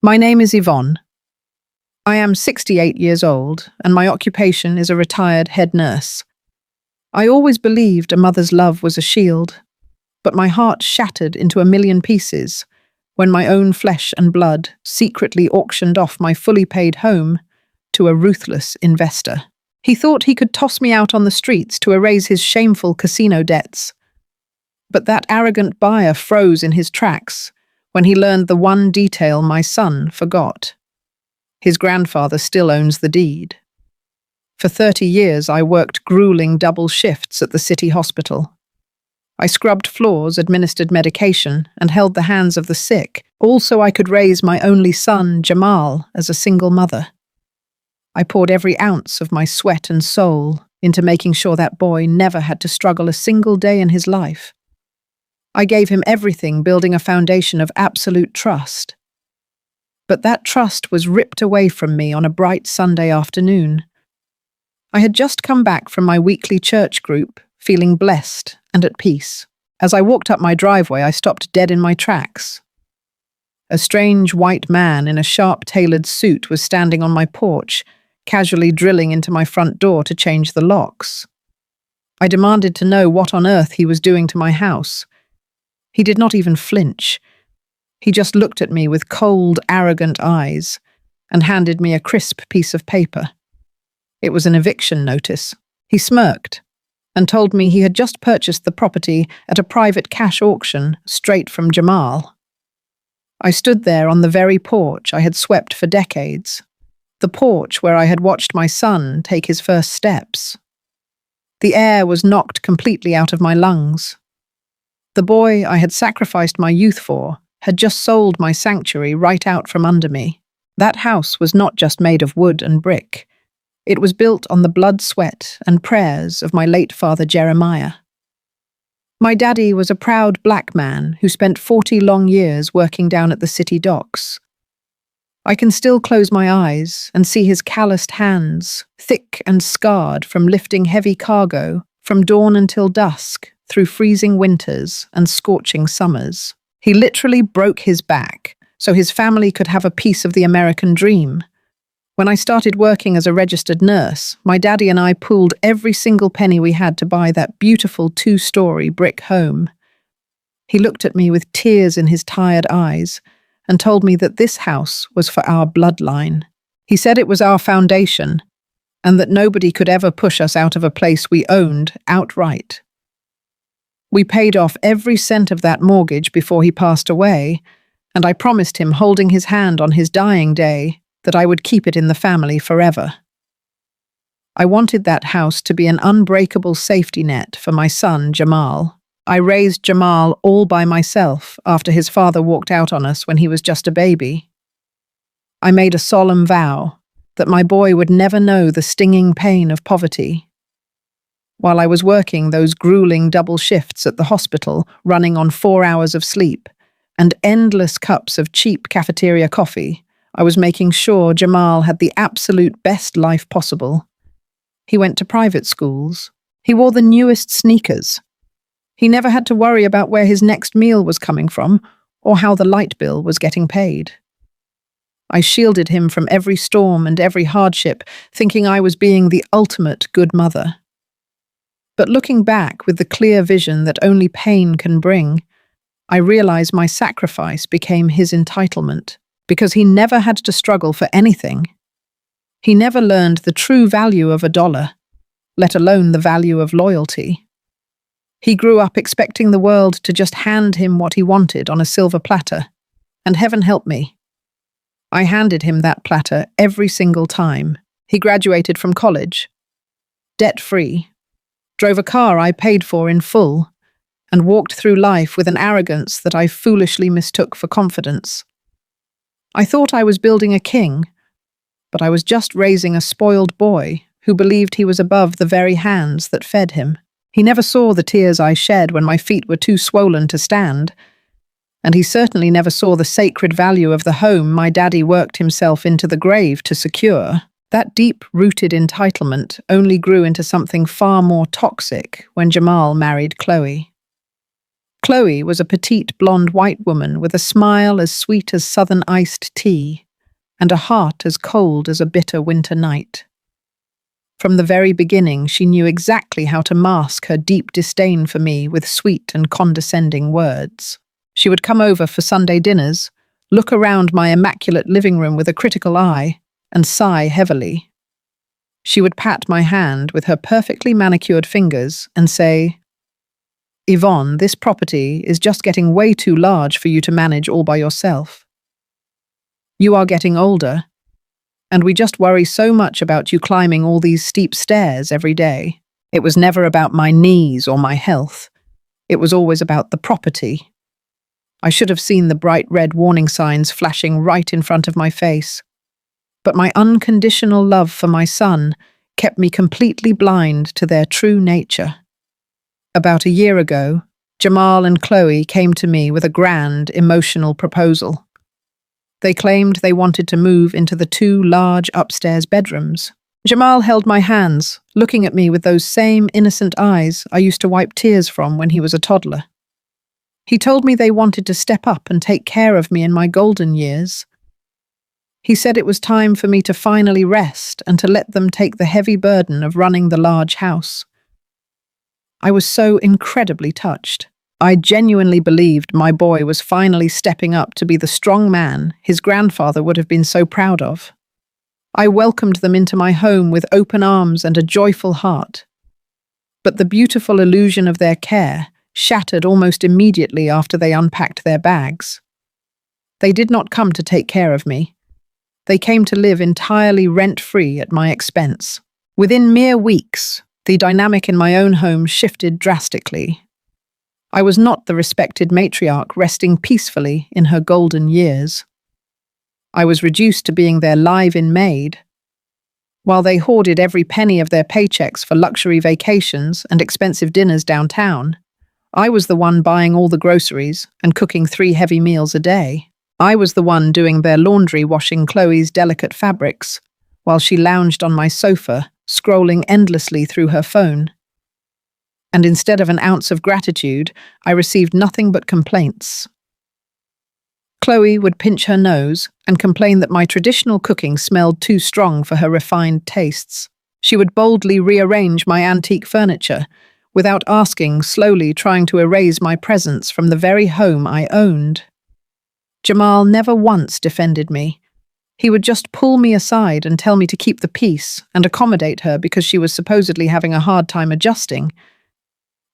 My name is Yvonne. I am 68 years old, and my occupation is a retired head nurse. I always believed a mother's love was a shield, but my heart shattered into a million pieces when my own flesh and blood secretly auctioned off my fully paid home to a ruthless investor. He thought he could toss me out on the streets to erase his shameful casino debts. But that arrogant buyer froze in his tracks when he learned the one detail my son forgot. His grandfather still owns the deed. For 30 years, I worked grueling double shifts at the city hospital. I scrubbed floors, administered medication, and held the hands of the sick, all so I could raise my only son, Jamal, as a single mother. I poured every ounce of my sweat and soul into making sure that boy never had to struggle a single day in his life. I gave him everything, building a foundation of absolute trust. But that trust was ripped away from me on a bright Sunday afternoon. I had just come back from my weekly church group, feeling blessed and at peace. As I walked up my driveway, I stopped dead in my tracks. A strange white man in a sharp-tailored suit was standing on my porch, casually drilling into my front door to change the locks. I demanded to know what on earth he was doing to my house. He did not even flinch. He just looked at me with cold, arrogant eyes and handed me a crisp piece of paper. It was an eviction notice. He smirked and told me he had just purchased the property at a private cash auction straight from Jamal. I stood there on the very porch I had swept for decades, the porch where I had watched my son take his first steps. The air was knocked completely out of my lungs. The boy I had sacrificed my youth for had just sold my sanctuary right out from under me. That house was not just made of wood and brick. It was built on the blood, sweat, and prayers of my late father Jeremiah. My daddy was a proud black man who spent 40 long years working down at the city docks. I can still close my eyes and see his calloused hands, thick and scarred from lifting heavy cargo from dawn until dusk, through freezing winters and scorching summers. He literally broke his back so his family could have a piece of the American dream. When I started working as a registered nurse, my daddy and I pooled every single penny we had to buy that beautiful 2-story brick home. He looked at me with tears in his tired eyes and told me that this house was for our bloodline. He said it was our foundation and that nobody could ever push us out of a place we owned outright. We paid off every cent of that mortgage before he passed away, and I promised him, holding his hand on his dying day, that I would keep it in the family forever. I wanted that house to be an unbreakable safety net for my son, Jamal. I raised Jamal all by myself after his father walked out on us when he was just a baby. I made a solemn vow that my boy would never know the stinging pain of poverty. While I was working those grueling double shifts at the hospital, running on 4 hours of sleep and endless cups of cheap cafeteria coffee, I was making sure Jamal had the absolute best life possible. He went to private schools. He wore the newest sneakers. He never had to worry about where his next meal was coming from or how the light bill was getting paid. I shielded him from every storm and every hardship, thinking I was being the ultimate good mother. But looking back with the clear vision that only pain can bring, I realize my sacrifice became his entitlement, because he never had to struggle for anything. He never learned the true value of $1, let alone the value of loyalty. He grew up expecting the world to just hand him what he wanted on a silver platter, and heaven help me, I handed him that platter every single time. He graduated from college, debt-free, drove a car I paid for in full, and walked through life with an arrogance that I foolishly mistook for confidence. I thought I was building a king, but I was just raising a spoiled boy who believed he was above the very hands that fed him. He never saw the tears I shed when my feet were too swollen to stand, and he certainly never saw the sacred value of the home my daddy worked himself into the grave to secure. That deep-rooted entitlement only grew into something far more toxic when Jamal married Chloe. Chloe was a petite blonde white woman with a smile as sweet as southern iced tea and a heart as cold as a bitter winter night. From the very beginning, she knew exactly how to mask her deep disdain for me with sweet and condescending words. She would come over for Sunday dinners, look around my immaculate living room with a critical eye, and sigh heavily. She would pat my hand with her perfectly manicured fingers and say, "Yvonne, this property is just getting way too large for you to manage all by yourself. You are getting older, and we just worry so much about you climbing all these steep stairs every day." It was never about my knees or my health. It was always about the property. I should have seen the bright red warning signs flashing right in front of my face. But my unconditional love for my son kept me completely blind to their true nature. About a year ago, Jamal and Chloe came to me with a grand, emotional proposal. They claimed they wanted to move into the 2 large upstairs bedrooms. Jamal held my hands, looking at me with those same innocent eyes I used to wipe tears from when he was a toddler. He told me they wanted to step up and take care of me in my golden years. He said it was time for me to finally rest and to let them take the heavy burden of running the large house. I was so incredibly touched. I genuinely believed my boy was finally stepping up to be the strong man his grandfather would have been so proud of. I welcomed them into my home with open arms and a joyful heart. But the beautiful illusion of their care shattered almost immediately after they unpacked their bags. They did not come to take care of me. They came to live entirely rent-free at my expense. Within mere weeks, the dynamic in my own home shifted drastically. I was not the respected matriarch resting peacefully in her golden years. I was reduced to being their live-in maid. While they hoarded every penny of their paychecks for luxury vacations and expensive dinners downtown, I was the one buying all the groceries and cooking 3 heavy meals a day. I was the one doing their laundry, washing Chloe's delicate fabrics, while she lounged on my sofa, scrolling endlessly through her phone. And instead of an ounce of gratitude, I received nothing but complaints. Chloe would pinch her nose and complain that my traditional cooking smelled too strong for her refined tastes. She would boldly rearrange my antique furniture, without asking, slowly trying to erase my presence from the very home I owned. Jamal never once defended me. He would just pull me aside and tell me to keep the peace and accommodate her because she was supposedly having a hard time adjusting.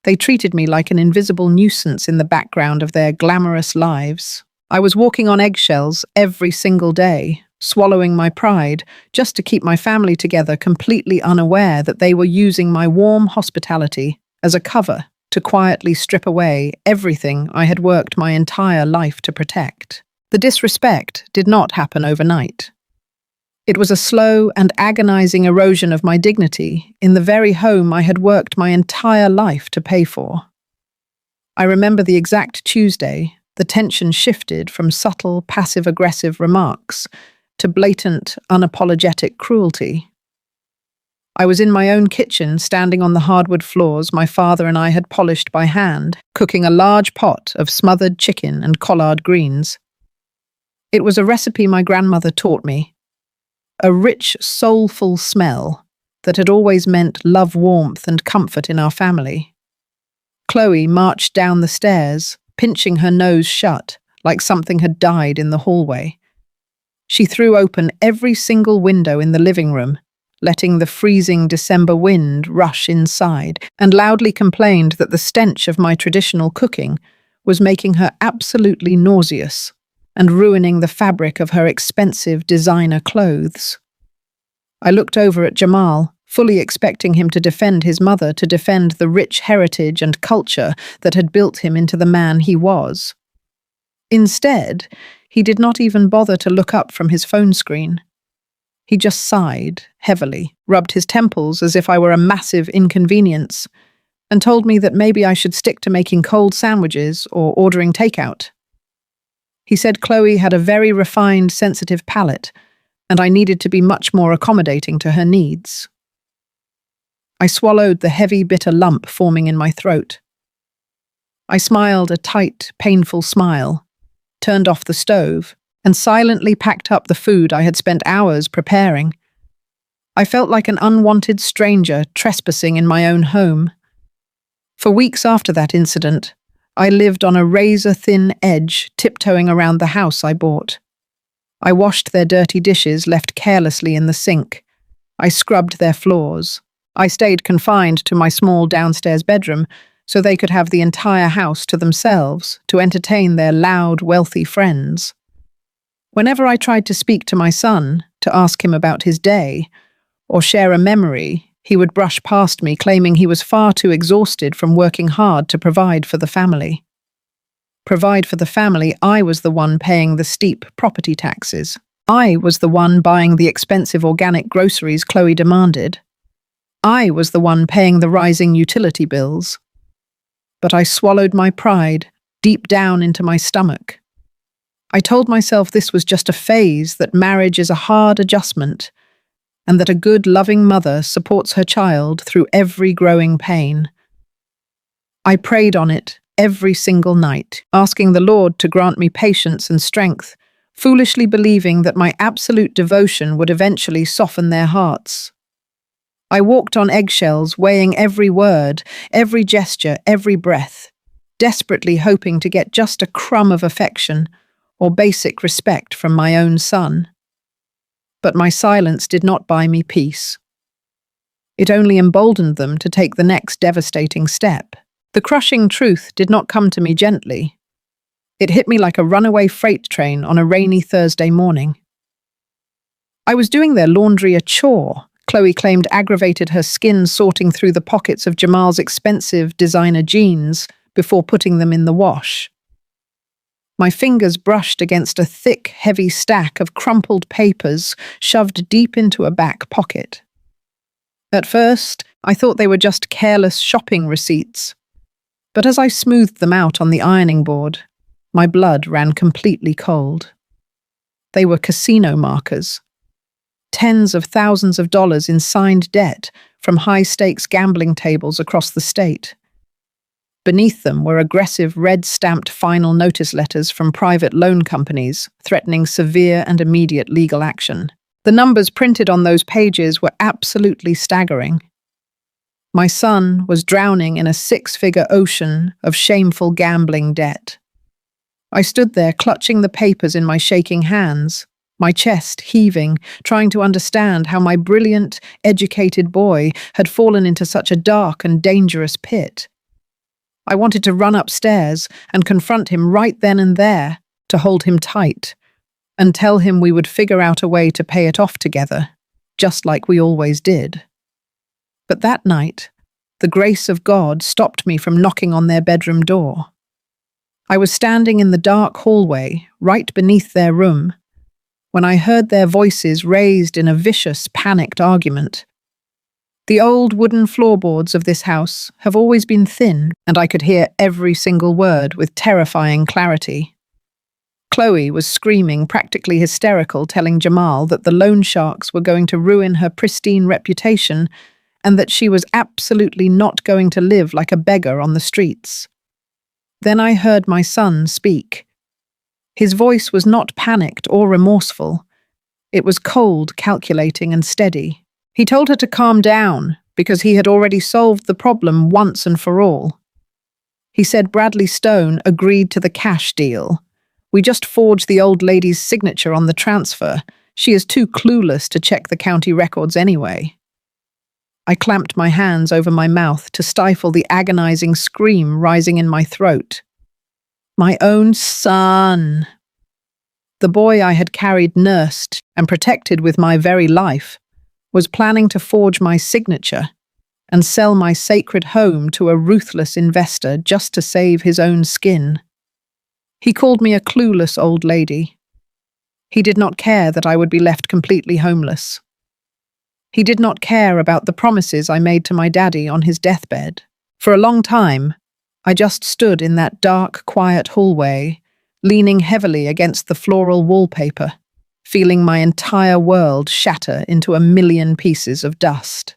They treated me like an invisible nuisance in the background of their glamorous lives. I was walking on eggshells every single day, swallowing my pride, just to keep my family together, completely unaware that they were using my warm hospitality as a cover to quietly strip away everything I had worked my entire life to protect. The disrespect did not happen overnight. It was a slow and agonizing erosion of my dignity in the very home I had worked my entire life to pay for. I remember the exact Tuesday the tension shifted from subtle, passive-aggressive remarks to blatant, unapologetic cruelty. I was in my own kitchen, standing on the hardwood floors my father and I had polished by hand, cooking a large pot of smothered chicken and collard greens. It was a recipe my grandmother taught me, a rich, soulful smell that had always meant love, warmth, and comfort in our family. Chloe marched down the stairs, pinching her nose shut, like something had died in the hallway. She threw open every single window in the living room, letting the freezing December wind rush inside, and loudly complained that the stench of my traditional cooking was making her absolutely nauseous and ruining the fabric of her expensive designer clothes. I looked over at Jamal, fully expecting him to defend his mother, to defend the rich heritage and culture that had built him into the man he was. Instead, he did not even bother to look up from his phone screen. He just sighed heavily, rubbed his temples as if I were a massive inconvenience, and told me that maybe I should stick to making cold sandwiches or ordering takeout. He said Chloe had a very refined, sensitive palate, and I needed to be much more accommodating to her needs. I swallowed the heavy, bitter lump forming in my throat. I smiled a tight, painful smile, turned off the stove, and silently packed up the food I had spent hours preparing. I felt like an unwanted stranger trespassing in my own home. For weeks after that incident, I lived on a razor-thin edge, tiptoeing around the house I bought. I washed their dirty dishes left carelessly in the sink. I scrubbed their floors. I stayed confined to my small downstairs bedroom so they could have the entire house to themselves to entertain their loud, wealthy friends. Whenever I tried to speak to my son, to ask him about his day, or share a memory, he would brush past me, claiming he was far too exhausted from working hard to provide for the family. Provide for the family, I was the one paying the steep property taxes. I was the one buying the expensive organic groceries Chloe demanded. I was the one paying the rising utility bills. But I swallowed my pride deep down into my stomach. I told myself this was just a phase, that marriage is a hard adjustment, and that a good, loving mother supports her child through every growing pain. I prayed on it every single night, asking the Lord to grant me patience and strength, foolishly believing that my absolute devotion would eventually soften their hearts. I walked on eggshells, weighing every word, every gesture, every breath, desperately hoping to get just a crumb of affection or basic respect from my own son. But my silence did not buy me peace. It only emboldened them to take the next devastating step. The crushing truth did not come to me gently. It hit me like a runaway freight train on a rainy Thursday morning. I was doing their laundry a chore. Chloe claimed aggravated her skin sorting through the pockets of Jamal's expensive designer jeans before putting them in the wash. My fingers brushed against a thick, heavy stack of crumpled papers shoved deep into a back pocket. At first, I thought they were just careless shopping receipts. But as I smoothed them out on the ironing board, my blood ran completely cold. They were casino markers. Tens of thousands of dollars in signed debt from high-stakes gambling tables across the state. Beneath them were aggressive red-stamped final notice letters from private loan companies threatening severe and immediate legal action. The numbers printed on those pages were absolutely staggering. My son was drowning in a six-figure ocean of shameful gambling debt. I stood there clutching the papers in my shaking hands, my chest heaving, trying to understand how my brilliant, educated boy had fallen into such a dark and dangerous pit. I wanted to run upstairs and confront him right then and there, to hold him tight, and tell him we would figure out a way to pay it off together, just like we always did. But that night, the grace of God stopped me from knocking on their bedroom door. I was standing in the dark hallway, right beneath their room, when I heard their voices raised in a vicious, panicked argument. The old wooden floorboards of this house have always been thin, and I could hear every single word with terrifying clarity. Chloe was screaming, practically hysterical, telling Jamal that the loan sharks were going to ruin her pristine reputation and that she was absolutely not going to live like a beggar on the streets. Then I heard my son speak. His voice was not panicked or remorseful. It was cold, calculating, and steady. He told her to calm down because he had already solved the problem once and for all. He said Bradley Stone agreed to the cash deal. We just forged the old lady's signature on the transfer. She is too clueless to check the county records anyway. I clamped my hands over my mouth to stifle the agonizing scream rising in my throat. My own son. The boy I had carried, nursed, and protected with my very life, was planning to forge my signature and sell my sacred home to a ruthless investor just to save his own skin. He called me a clueless old lady. He did not care that I would be left completely homeless. He did not care about the promises I made to my daddy on his deathbed. For a long time, I just stood in that dark, quiet hallway, leaning heavily against the floral wallpaper, feeling my entire world shatter into a million pieces of dust.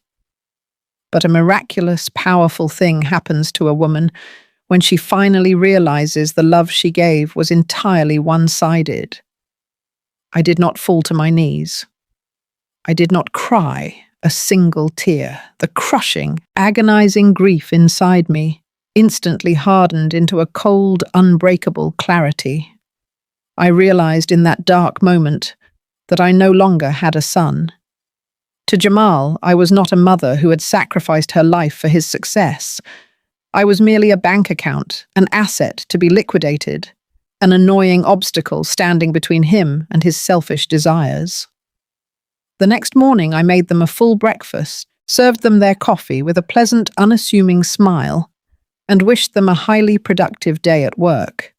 But a miraculous, powerful thing happens to a woman when she finally realizes the love she gave was entirely one-sided. I did not fall to my knees. I did not cry a single tear. The crushing, agonizing grief inside me instantly hardened into a cold, unbreakable clarity. I realized in that dark moment that I no longer had a son. To Jamal, I was not a mother who had sacrificed her life for his success. I was merely a bank account, an asset to be liquidated, an annoying obstacle standing between him and his selfish desires. The next morning, I made them a full breakfast, served them their coffee with a pleasant, unassuming smile, and wished them a highly productive day at work.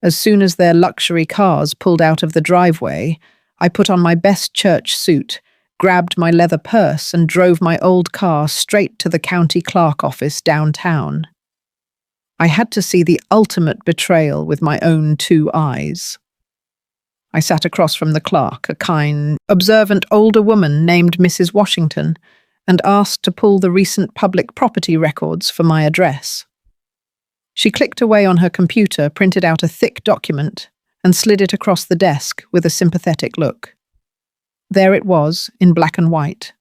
As soon as their luxury cars pulled out of the driveway, I put on my best church suit, grabbed my leather purse, and drove my old car straight to the county clerk office downtown. I had to see the ultimate betrayal with my own two eyes. I sat across from the clerk, a kind, observant older woman named Mrs. Washington, and asked to pull the recent public property records for my address. She clicked away on her computer, printed out a thick document, and slid it across the desk with a sympathetic look. There it was, in black and white.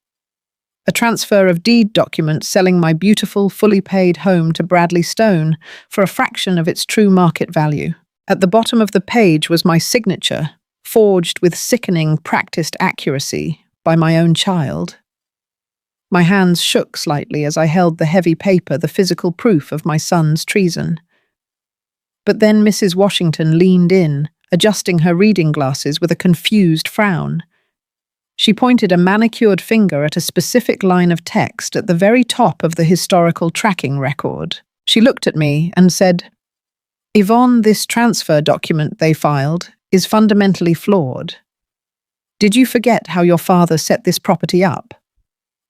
A transfer of deed document selling my beautiful, fully paid home to Bradley Stone for a fraction of its true market value. At the bottom of the page was my signature, forged with sickening, practiced accuracy by my own child. My hands shook slightly as I held the heavy paper, the physical proof of my son's treason. But then Mrs. Washington leaned in, adjusting her reading glasses with a confused frown. She pointed a manicured finger at a specific line of text at the very top of the historical tracking record. She looked at me and said, "Yvonne, this transfer document they filed is fundamentally flawed. Did you forget how your father set this property up?"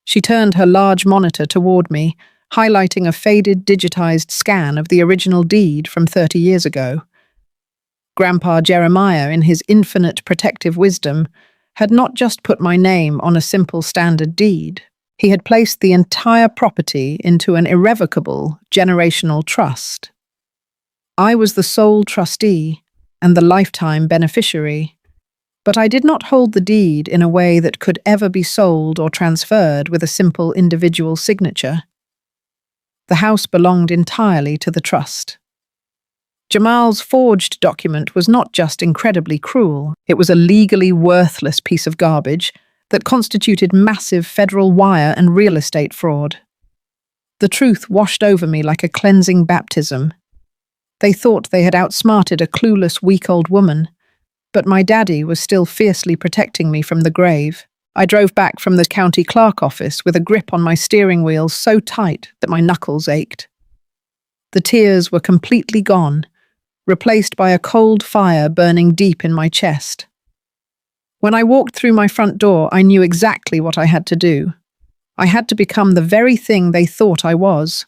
She turned her large monitor toward me, highlighting a faded, digitized scan of the original deed from 30 years ago. Grandpa Jeremiah, in his infinite protective wisdom, had not just put my name on a simple standard deed. He had placed the entire property into an irrevocable generational trust. I was the sole trustee and the lifetime beneficiary, but I did not hold the deed in a way that could ever be sold or transferred with a simple individual signature. The house belonged entirely to the trust. Jamal's forged document was not just incredibly cruel, it was a legally worthless piece of garbage that constituted massive federal wire and real estate fraud. The truth washed over me like a cleansing baptism. They thought they had outsmarted a clueless, weak-old woman, but my daddy was still fiercely protecting me from the grave. I drove back from the county clerk office with a grip on my steering wheel so tight that my knuckles ached. The tears were completely gone, replaced by a cold fire burning deep in my chest. When I walked through my front door, I knew exactly what I had to do. I had to become the very thing they thought I was.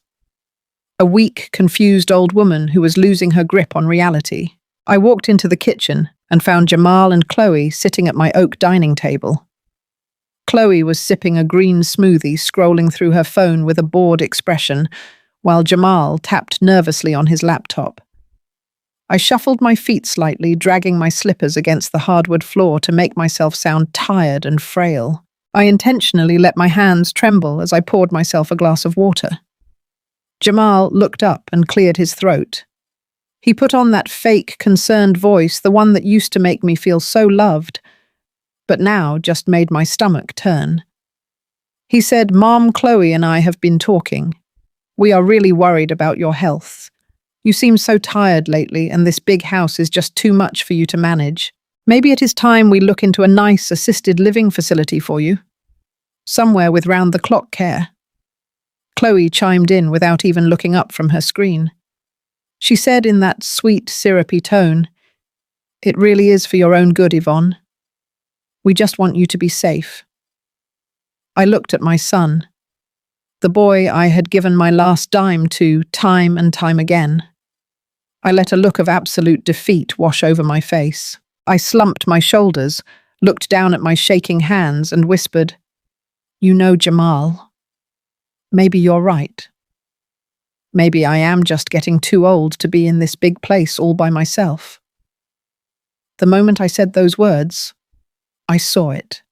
A weak, confused old woman who was losing her grip on reality. I walked into the kitchen and found Jamal and Chloe sitting at my oak dining table. Chloe was sipping a green smoothie, scrolling through her phone with a bored expression, while Jamal tapped nervously on his laptop. I shuffled my feet slightly, dragging my slippers against the hardwood floor to make myself sound tired and frail. I intentionally let my hands tremble as I poured myself a glass of water. Jamal looked up and cleared his throat. He put on that fake, concerned voice, the one that used to make me feel so loved, but now just made my stomach turn. He said, "Mom, Chloe and I have been talking. We are really worried about your health. You seem so tired lately, and this big house is just too much for you to manage. Maybe it is time we look into a nice assisted living facility for you. Somewhere with round-the-clock care." Chloe chimed in without even looking up from her screen. She said in that sweet, syrupy tone, "It really is for your own good, Yvonne. We just want you to be safe." I looked at my son, the boy I had given my last dime to time and time again. I let a look of absolute defeat wash over my face. I slumped my shoulders, looked down at my shaking hands, and whispered, "You know, Jamal, maybe you're right. Maybe I am just getting too old to be in this big place all by myself. The moment I said those words, I saw it.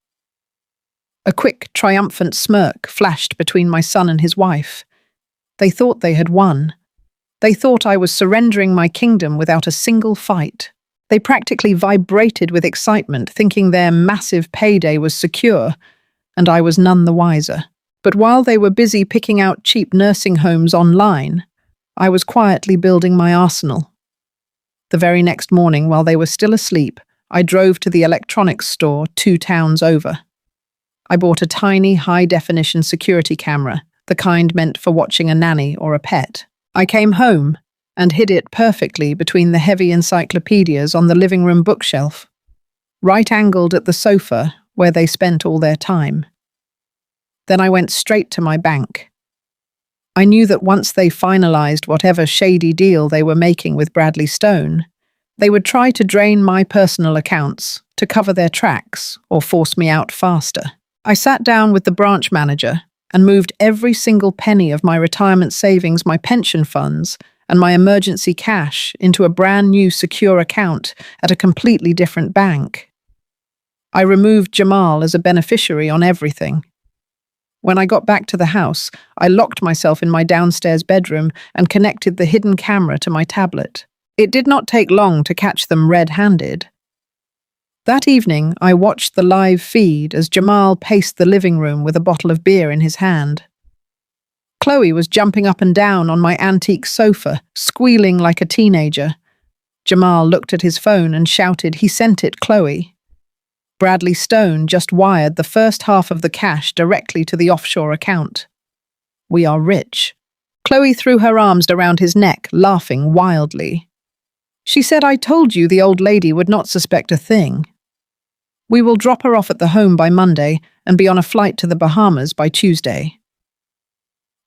A quick, triumphant smirk flashed between my son and his wife. They thought they had won. They thought I was surrendering my kingdom without a single fight. They practically vibrated with excitement, thinking their massive payday was secure, and I was none the wiser. But while they were busy picking out cheap nursing homes online, I was quietly building my arsenal. The very next morning, while they were still asleep, I drove to the electronics store 2 towns over. I bought a tiny, high-definition security camera, the kind meant for watching a nanny or a pet. I came home and hid it perfectly between the heavy encyclopedias on the living room bookshelf, right-angled at the sofa where they spent all their time. Then I went straight to my bank. I knew that once they finalized whatever shady deal they were making with Bradley Stone, they would try to drain my personal accounts to cover their tracks or force me out faster. I sat down with the branch manager and moved every single penny of my retirement savings, my pension funds, and my emergency cash into a brand new secure account at a completely different bank. I removed Jamal as a beneficiary on everything. When I got back to the house, I locked myself in my downstairs bedroom and connected the hidden camera to my tablet. It did not take long to catch them red-handed. That evening, I watched the live feed as Jamal paced the living room with a bottle of beer in his hand. Chloe was jumping up and down on my antique sofa, squealing like a teenager. Jamal looked at his phone and shouted, "He sent it, Chloe." Bradley Stone just wired the first half of the cash directly to the offshore account. We are rich. Chloe threw her arms around his neck, laughing wildly. She said, "I told you the old lady would not suspect a thing. We will drop her off at the home by Monday and be on a flight to the Bahamas by Tuesday."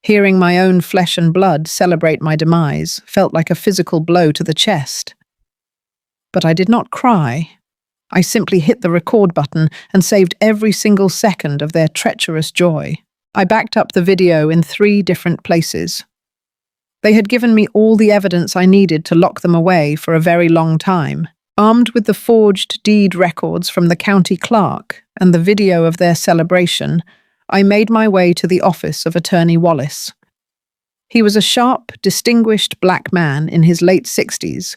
Hearing my own flesh and blood celebrate my demise felt like a physical blow to the chest. But I did not cry. I simply hit the record button and saved every single second of their treacherous joy. I backed up the video in 3 different places. They had given me all the evidence I needed to lock them away for a very long time. Armed with the forged deed records from the county clerk and the video of their celebration, I made my way to the office of Attorney Wallace. He was a sharp, distinguished black man in his late 60s,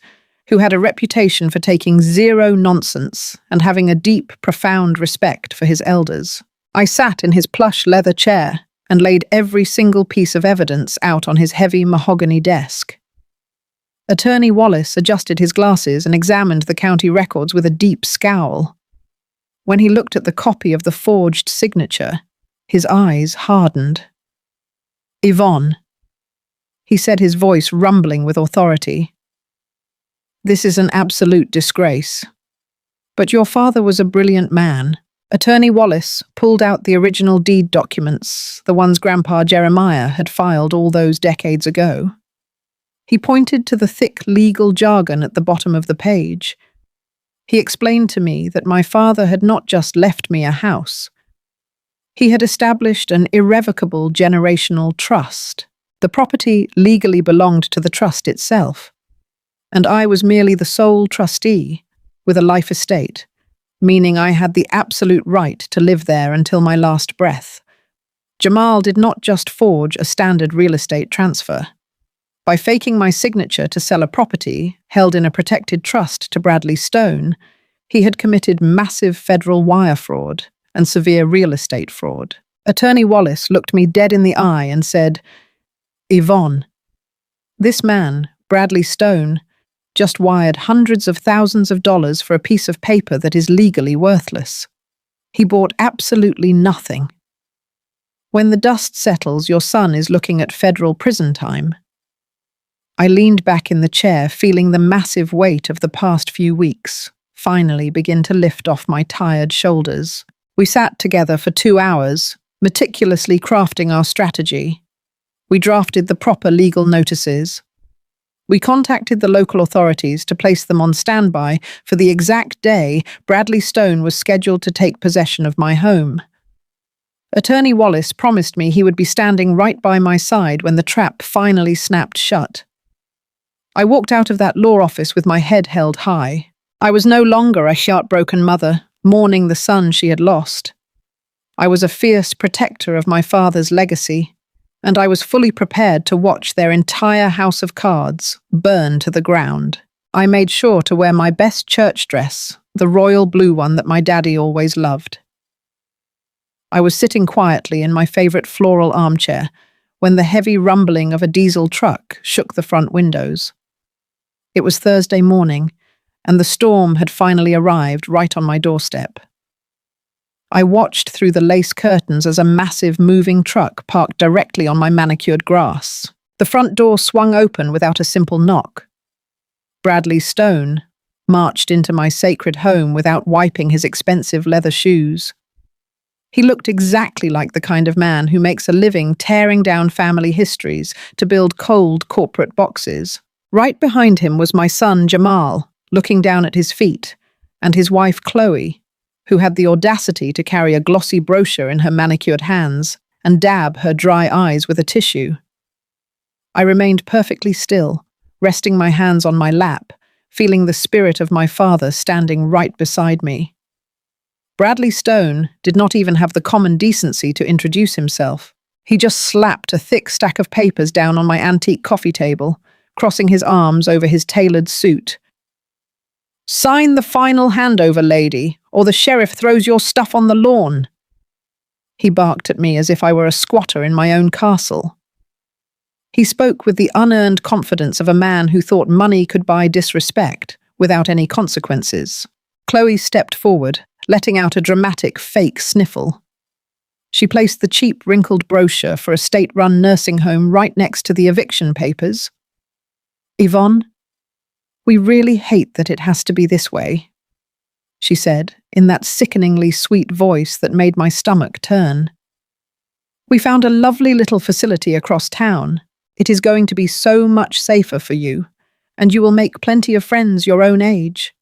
who had a reputation for taking zero nonsense and having a deep, profound respect for his elders. I sat in his plush leather chair and laid every single piece of evidence out on his heavy mahogany desk. Attorney Wallace adjusted his glasses and examined the county records with a deep scowl. When he looked at the copy of the forged signature, his eyes hardened. "Yvonne," he said, his voice rumbling with authority, "this is an absolute disgrace. But your father was a brilliant man." Attorney Wallace pulled out the original deed documents, the ones Grandpa Jeremiah had filed all those decades ago. He pointed to the thick legal jargon at the bottom of the page. He explained to me that my father had not just left me a house. He had established an irrevocable generational trust. The property legally belonged to the trust itself, and I was merely the sole trustee with a life estate, meaning I had the absolute right to live there until my last breath. Jamal did not just forge a standard real estate transfer. By faking my signature to sell a property held in a protected trust to Bradley Stone, he had committed massive federal wire fraud and severe real estate fraud. Attorney Wallace looked me dead in the eye and said, "Yvonne, this man, Bradley Stone, just wired hundreds of thousands of dollars for a piece of paper that is legally worthless. He bought absolutely nothing. When the dust settles, your son is looking at federal prison time." I leaned back in the chair, feeling the massive weight of the past few weeks finally begin to lift off my tired shoulders. We sat together for 2 hours, meticulously crafting our strategy. We drafted the proper legal notices. We contacted the local authorities to place them on standby for the exact day Bradley Stone was scheduled to take possession of my home. Attorney Wallace promised me he would be standing right by my side when the trap finally snapped shut. I walked out of that law office with my head held high. I was no longer a heartbroken mother, mourning the son she had lost. I was a fierce protector of my father's legacy, and I was fully prepared to watch their entire house of cards burn to the ground. I made sure to wear my best church dress, the royal blue one that my daddy always loved. I was sitting quietly in my favorite floral armchair when the heavy rumbling of a diesel truck shook the front windows. It was Thursday morning, and the storm had finally arrived right on my doorstep. I watched through the lace curtains as a massive moving truck parked directly on my manicured grass. The front door swung open without a simple knock. Bradley Stone marched into my sacred home without wiping his expensive leather shoes. He looked exactly like the kind of man who makes a living tearing down family histories to build cold corporate boxes. Right behind him was my son Jamal, looking down at his feet, and his wife Chloe, who had the audacity to carry a glossy brochure in her manicured hands and dab her dry eyes with a tissue. I remained perfectly still, resting my hands on my lap, feeling the spirit of my father standing right beside me. Bradley Stone did not even have the common decency to introduce himself. He just slapped a thick stack of papers down on my antique coffee table, crossing his arms over his tailored suit. "Sign the final handover, lady, or the sheriff throws your stuff on the lawn." He barked at me as if I were a squatter in my own castle. He spoke with the unearned confidence of a man who thought money could buy disrespect without any consequences. Chloe stepped forward, letting out a dramatic fake sniffle. She placed the cheap, wrinkled brochure for a state-run nursing home right next to the eviction papers. "Yvonne, we really hate that it has to be this way," she said, in that sickeningly sweet voice that made my stomach turn. "We found a lovely little facility across town. It is going to be so much safer for you, and you will make plenty of friends your own age."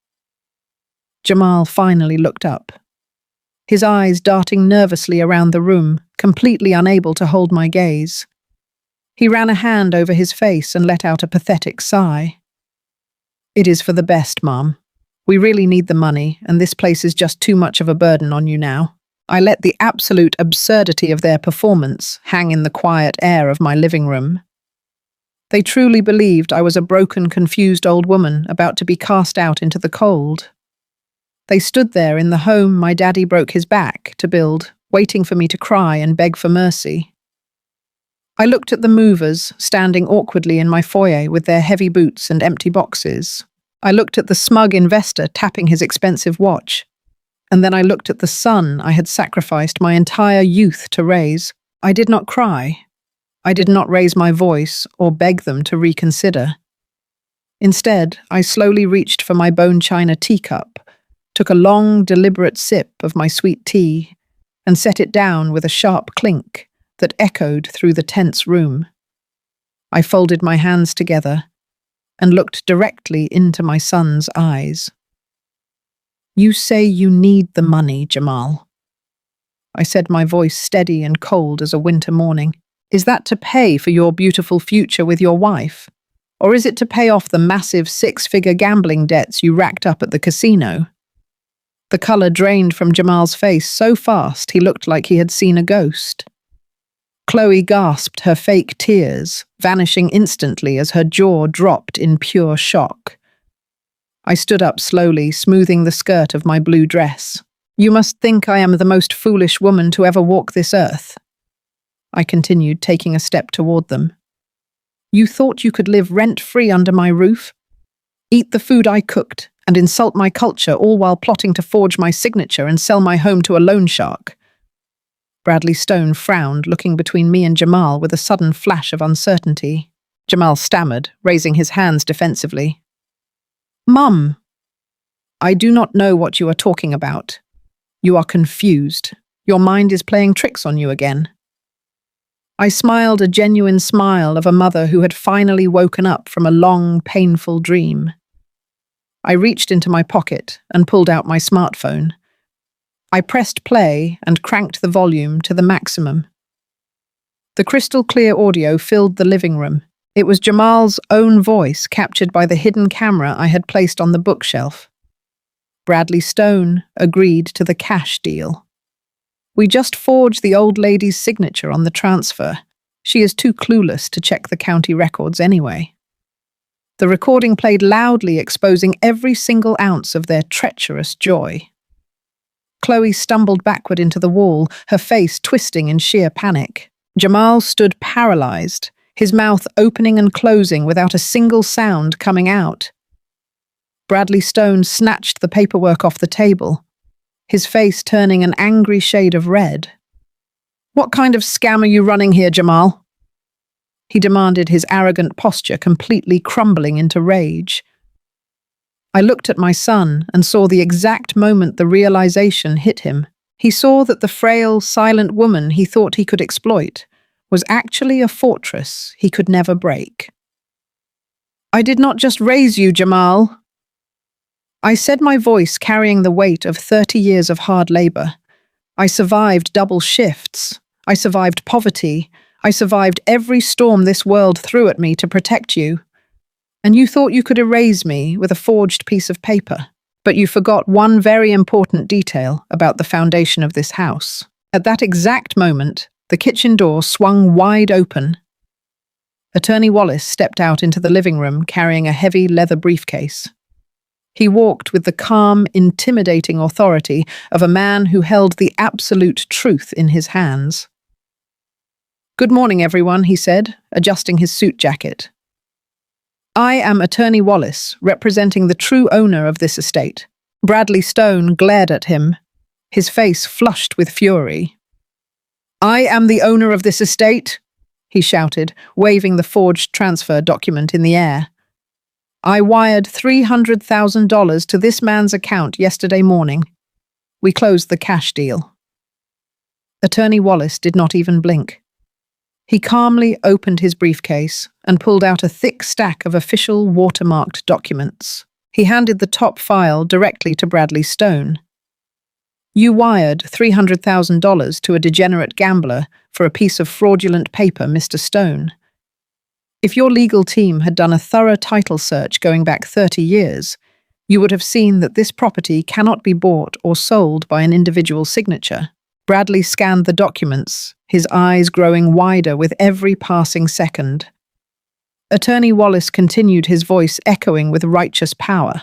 Jamal finally looked up, his eyes darting nervously around the room, completely unable to hold my gaze. He ran a hand over his face and let out a pathetic sigh. "It is for the best, Mom. We really need the money, and this place is just too much of a burden on you now." I let the absolute absurdity of their performance hang in the quiet air of my living room. They truly believed I was a broken, confused old woman about to be cast out into the cold. They stood there in the home my daddy broke his back to build, waiting for me to cry and beg for mercy. I looked at the movers standing awkwardly in my foyer with their heavy boots and empty boxes. I looked at the smug investor tapping his expensive watch. And then I looked at the son I had sacrificed my entire youth to raise. I did not cry. I did not raise my voice or beg them to reconsider. Instead, I slowly reached for my bone china teacup, took a long, deliberate sip of my sweet tea, and set it down with a sharp clink that echoed through the tense room. I folded my hands together and looked directly into my son's eyes. "You say you need the money, Jamal," I said, my voice steady and cold as a winter morning. "Is that to pay for your beautiful future with your wife? Or is it to pay off the massive 6-figure gambling debts you racked up at the casino?" The colour drained from Jamal's face so fast he looked like he had seen a ghost. Chloe gasped her fake tears, vanishing instantly as her jaw dropped in pure shock. I stood up slowly, smoothing the skirt of my blue dress. "You must think I am the most foolish woman to ever walk this earth," I continued, taking a step toward them. "You thought you could live rent-free under my roof, eat the food I cooked, and insult my culture, all while plotting to forge my signature and sell my home to a loan shark." Bradley Stone frowned, looking between me and Jamal with a sudden flash of uncertainty. Jamal stammered, raising his hands defensively. "Mum, I do not know what you are talking about. You are confused. Your mind is playing tricks on you again." I smiled a genuine smile of a mother who had finally woken up from a long, painful dream. I reached into my pocket and pulled out my smartphone. I pressed play and cranked the volume to the maximum. The crystal clear audio filled the living room. It was Jamal's own voice captured by the hidden camera I had placed on the bookshelf. Bradley Stone agreed to the cash deal. We just forged the old lady's signature on the transfer. She is too clueless to check the county records anyway. The recording played loudly, exposing every single ounce of their treacherous joy. Chloe stumbled backward into the wall, her face twisting in sheer panic. Jamal stood paralyzed, his mouth opening and closing without a single sound coming out. Bradley Stone snatched the paperwork off the table, his face turning an angry shade of red. "What kind of scam are you running here, Jamal?" He demanded, his arrogant posture completely crumbling into rage. I looked at my son and saw the exact moment the realization hit him. He saw that the frail, silent woman he thought he could exploit was actually a fortress he could never break. "I did not just raise you, Jamal," I said, my voice carrying the weight of 30 years of hard labor. "I survived double shifts. I survived poverty. I survived every storm this world threw at me to protect you. And you thought you could erase me with a forged piece of paper. But you forgot one very important detail about the foundation of this house." At that exact moment, the kitchen door swung wide open. Attorney Wallace stepped out into the living room carrying a heavy leather briefcase. He walked with the calm, intimidating authority of a man who held the absolute truth in his hands. "Good morning, everyone," he said, adjusting his suit jacket. "I am Attorney Wallace, representing the true owner of this estate." Bradley Stone glared at him, his face flushed with fury. "I am the owner of this estate," he shouted, waving the forged transfer document in the air. "I wired $300,000 to this man's account yesterday morning. We closed the cash deal." Attorney Wallace did not even blink. He calmly opened his briefcase and pulled out a thick stack of official watermarked documents. He handed the top file directly to Bradley Stone. "You wired $300,000 to a degenerate gambler for a piece of fraudulent paper, Mr. Stone. If your legal team had done a thorough title search going back 30 years, you would have seen that this property cannot be bought or sold by an individual signature." Bradley scanned the documents, his eyes growing wider with every passing second. Attorney Wallace continued, his voice echoing with righteous power.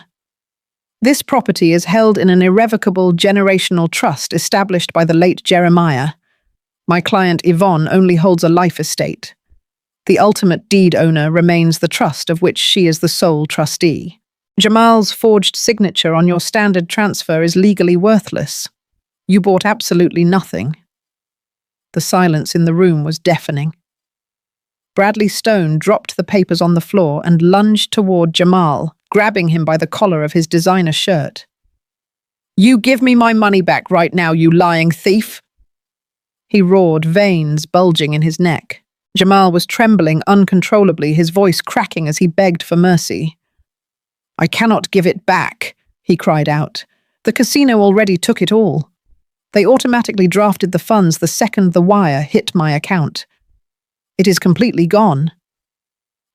"This property is held in an irrevocable generational trust established by the late Jeremiah. My client Yvonne only holds a life estate. The ultimate deed owner remains the trust of which she is the sole trustee. Jamal's forged signature on your standard transfer is legally worthless. You bought absolutely nothing." The silence in the room was deafening. Bradley Stone dropped the papers on the floor and lunged toward Jamal, grabbing him by the collar of his designer shirt. "You give me my money back right now, you lying thief!" he roared, veins bulging in his neck. Jamal was trembling uncontrollably, his voice cracking as he begged for mercy. "I cannot give it back," he cried out. "The casino already took it all. They automatically drafted the funds the second the wire hit my account. It is completely gone."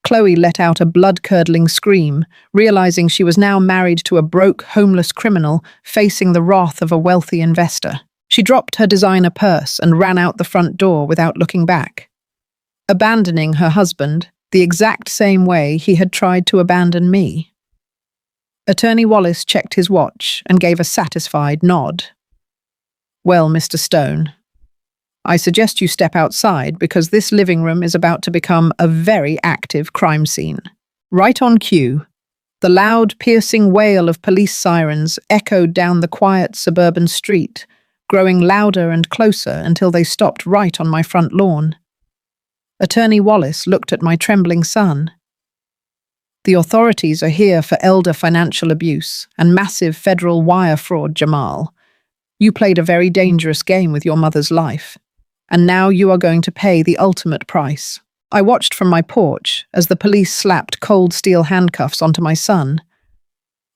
Chloe let out a blood-curdling scream, realizing she was now married to a broke, homeless criminal facing the wrath of a wealthy investor. She dropped her designer purse and ran out the front door without looking back, abandoning her husband the exact same way he had tried to abandon me. Attorney Wallace checked his watch and gave a satisfied nod. "Well, Mr. Stone, I suggest you step outside because this living room is about to become a very active crime scene." Right on cue, the loud, piercing wail of police sirens echoed down the quiet suburban street, growing louder and closer until they stopped right on my front lawn. Attorney Wallace looked at my trembling son. "The authorities are here for elder financial abuse and massive federal wire fraud, Jamal. You played a very dangerous game with your mother's life, and now you are going to pay the ultimate price." I watched from my porch as the police slapped cold steel handcuffs onto my son.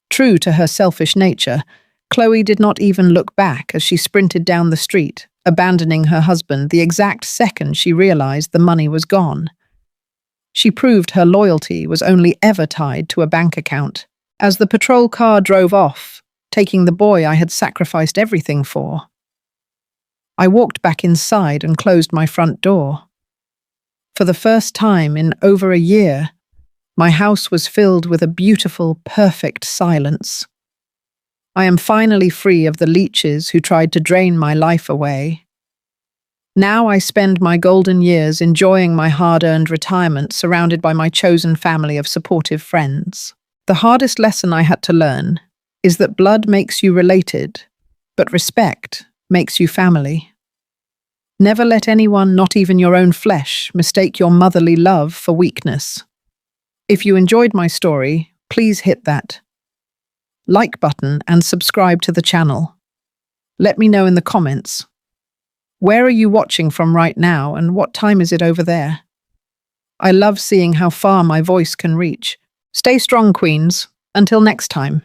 True to her selfish nature, Chloe did not even look back as she sprinted down the street, abandoning her husband the exact second she realized the money was gone. She proved her loyalty was only ever tied to a bank account. As the patrol car drove off, taking the boy I had sacrificed everything for, I walked back inside and closed my front door. For the first time in over a year, my house was filled with a beautiful, perfect silence. I am finally free of the leeches who tried to drain my life away. Now I spend my golden years enjoying my hard-earned retirement surrounded by my chosen family of supportive friends. The hardest lesson I had to learn is that blood makes you related, but respect makes you family. Never let anyone, not even your own flesh, mistake your motherly love for weakness. If you enjoyed my story, please hit that like button and subscribe to the channel. Let me know in the comments. Where are you watching from right now and what time is it over there? I love seeing how far my voice can reach. Stay strong, Queens. Until next time.